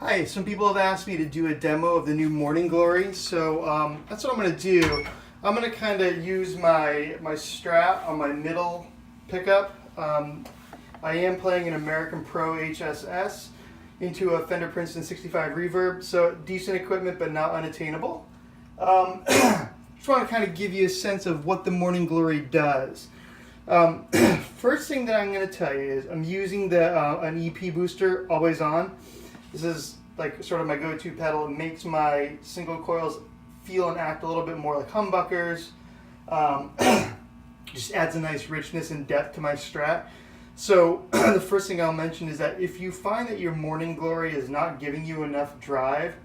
Hi, some people have asked me to do a demo of the new Morning Glory, so that's what I'm going to do. I'm going to kind of use my Strat on my middle pickup. I am playing an American Pro HSS into a Fender Princeton 65 reverb, so decent equipment but not unattainable. Just want to kind of give you a sense of what the Morning Glory does. First thing that I'm going to tell you is I'm using an EP booster always on. This is like sort of my go-to pedal. It makes my single coils feel and act a little bit more like humbuckers. Just adds a nice richness and depth to my Strat. So the first thing I'll mention is that if you find that your Morning Glory is not giving you enough drive,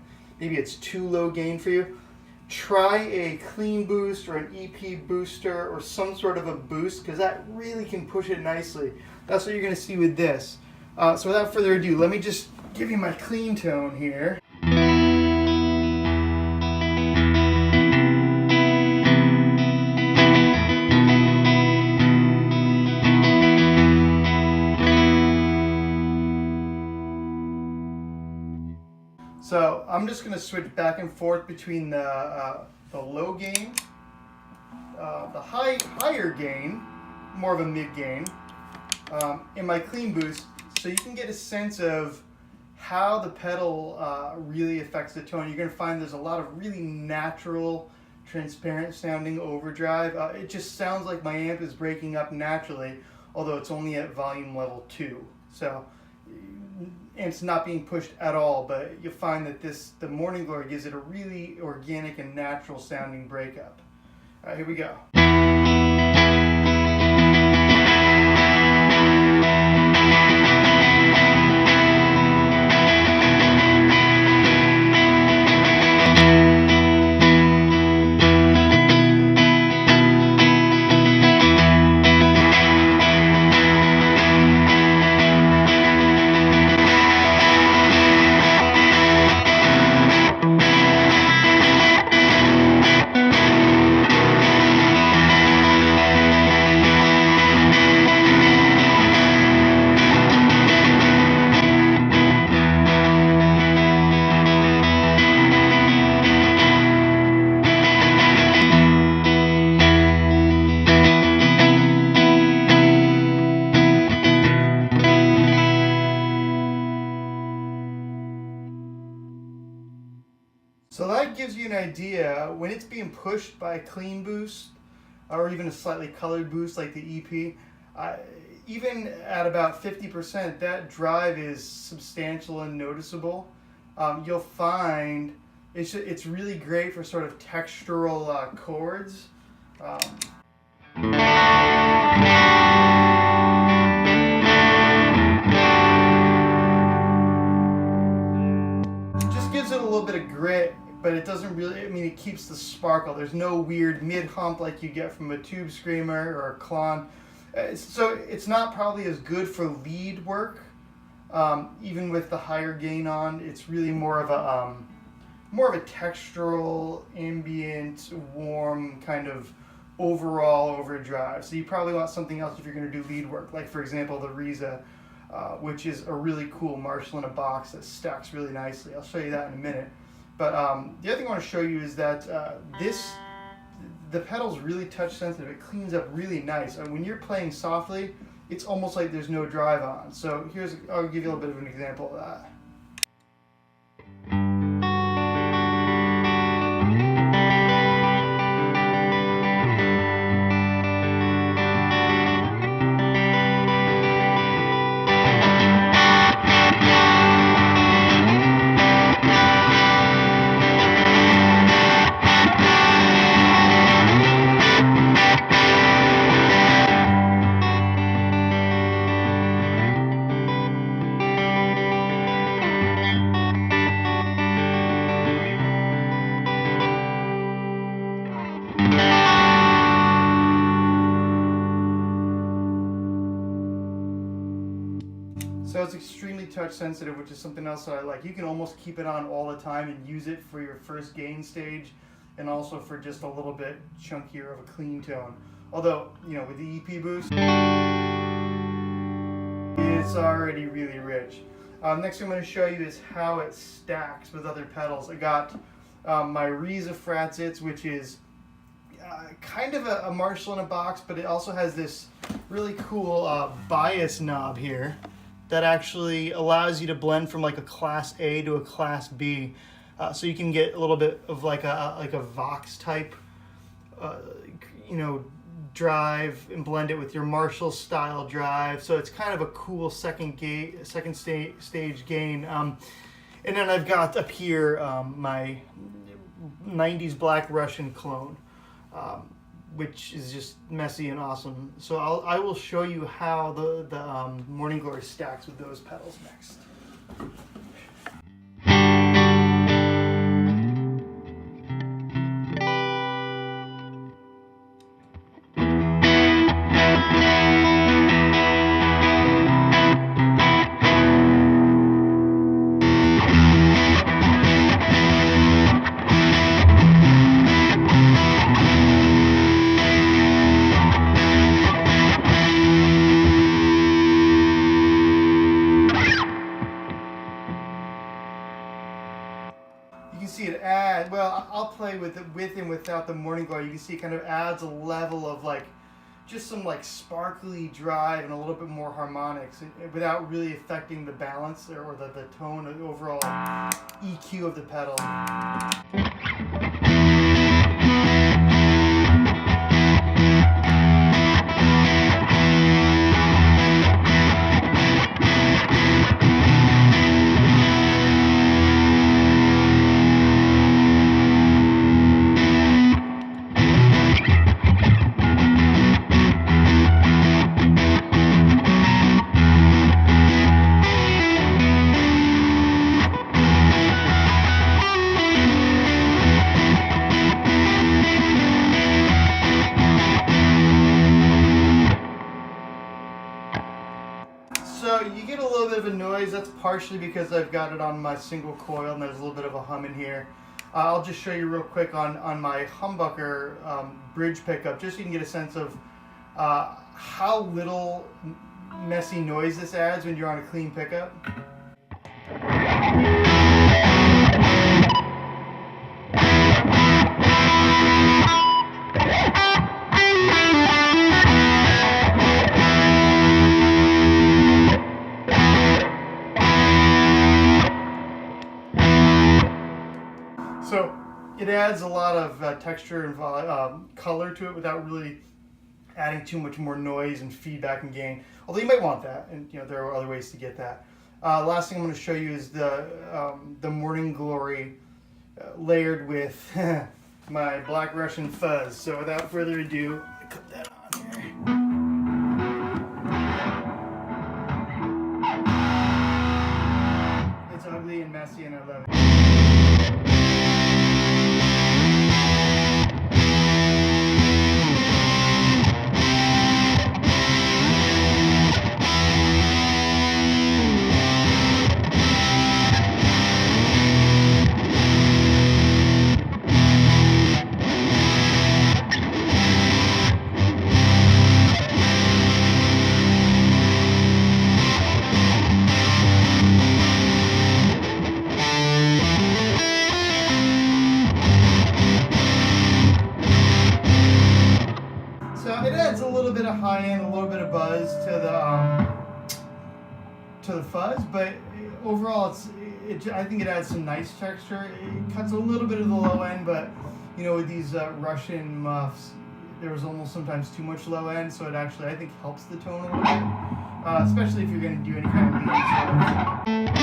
maybe it's too low gain for you, try a clean boost or an EP booster or some sort of a boost, because that really can push it nicely. That's what you're going to see with this. So without further ado, let me just give you my clean tone here. So I'm just going to switch back and forth between the low gain, the higher gain, more of a mid gain, and my clean boost, so you can get a sense of how the pedal really affects the tone. You're going to find there's a lot of really natural, transparent sounding overdrive. It just sounds like my amp is breaking up naturally, although it's only at volume level 2. So amp's not being pushed at all, but you'll find that the Morning Glory gives it a really organic and natural sounding breakup. All right, here we go. So that gives you an idea when it's being pushed by a clean boost or even a slightly colored boost like the EP. Even at about 50%, that drive is substantial and noticeable. You'll find it's really great for sort of textural chords. Gives it a little bit of grit, but it doesn't really, it keeps the sparkle. There's no weird mid-hump like you get from a Tube Screamer or a Klon. So it's not probably as good for lead work, even with the higher gain on. It's really more of a textural, ambient, warm kind of overall overdrive. So you probably want something else if you're going to do lead work, like for example the Reza, which is a really cool Marshall in a box that stacks really nicely. I'll show you that in a minute. But the other thing I want to show you is that the pedal's really touch sensitive. It cleans up really nice. When you're playing softly, it's almost like there's no drive on. So I'll give you a little bit of an example of that. So it's extremely touch sensitive, which is something else that I like. You can almost keep it on all the time and use it for your first gain stage and also for just a little bit chunkier of a clean tone. Although, you know, with the EP boost, it's already really rich. Next thing I'm going to show you is how it stacks with other pedals. I got my Riese Fratzitz, which is kind of a Marshall in a box, but it also has this really cool bias knob here that actually allows you to blend from like a Class A to a Class B. So you can get a little bit of like a Vox type, drive and blend it with your Marshall style drive. So it's kind of a cool second stage gain. And then I've got up here my 90s Black Russian clone, which is just messy and awesome. So I will show you how the Morning Glory stacks with those pedals next. You can see it add, well, I'll play with it with and without the Morning Glory. You can see it kind of adds a level of like, just some like sparkly drive and a little bit more harmonics without really affecting the balance or the tone or the overall EQ of the pedal. So you get a little bit of a noise. That's partially because I've got it on my single coil and there's a little bit of a hum in here. I'll just show you real quick on my humbucker bridge pickup, just so you can get a sense of how little messy noise this adds when you're on a clean pickup. So it adds a lot of texture and color to it without really adding too much more noise and feedback and gain. Although you might want that, and there are other ways to get that. Last thing I'm going to show you is the Morning Glory layered with my Black Russian fuzz. So without further ado, let me put that on here. It's ugly and messy, and I love it. A little bit of high end, a little bit of buzz to the fuzz, but overall, I think it adds some nice texture. It cuts a little bit of the low end, but with these Russian muffs, there was almost sometimes too much low end, so it actually, I think, helps the tone a little bit, especially if you're going to do any kind of lead sort.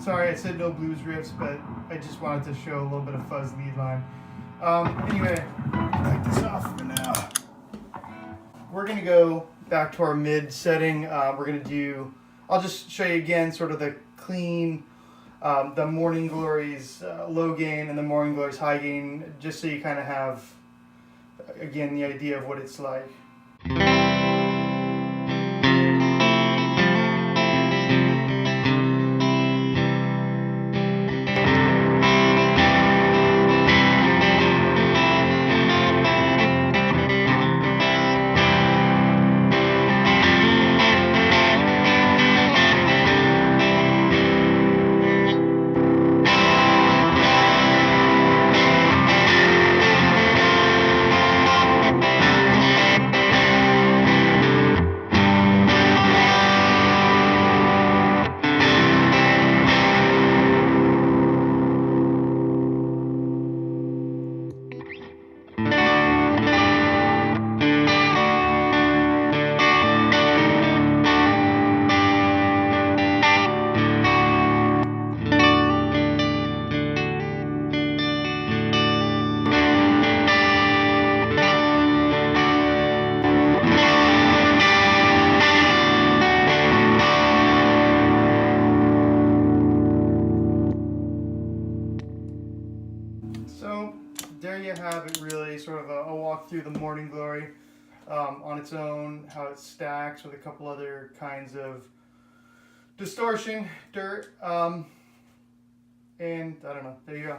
Sorry, I said no blues riffs, but I just wanted to show a little bit of fuzz lead line. Anyway, take this off for now. We're going to go back to our mid setting. We're going to do I'll just show you again sort of the clean, the Morning Glory's low gain and the Morning Glory's high gain, just so you kind of have, again, the idea of what it's like. So there you have it, really, sort of a walk through the Morning Glory on its own, how it stacks with a couple other kinds of distortion, dirt, and I don't know, there you go.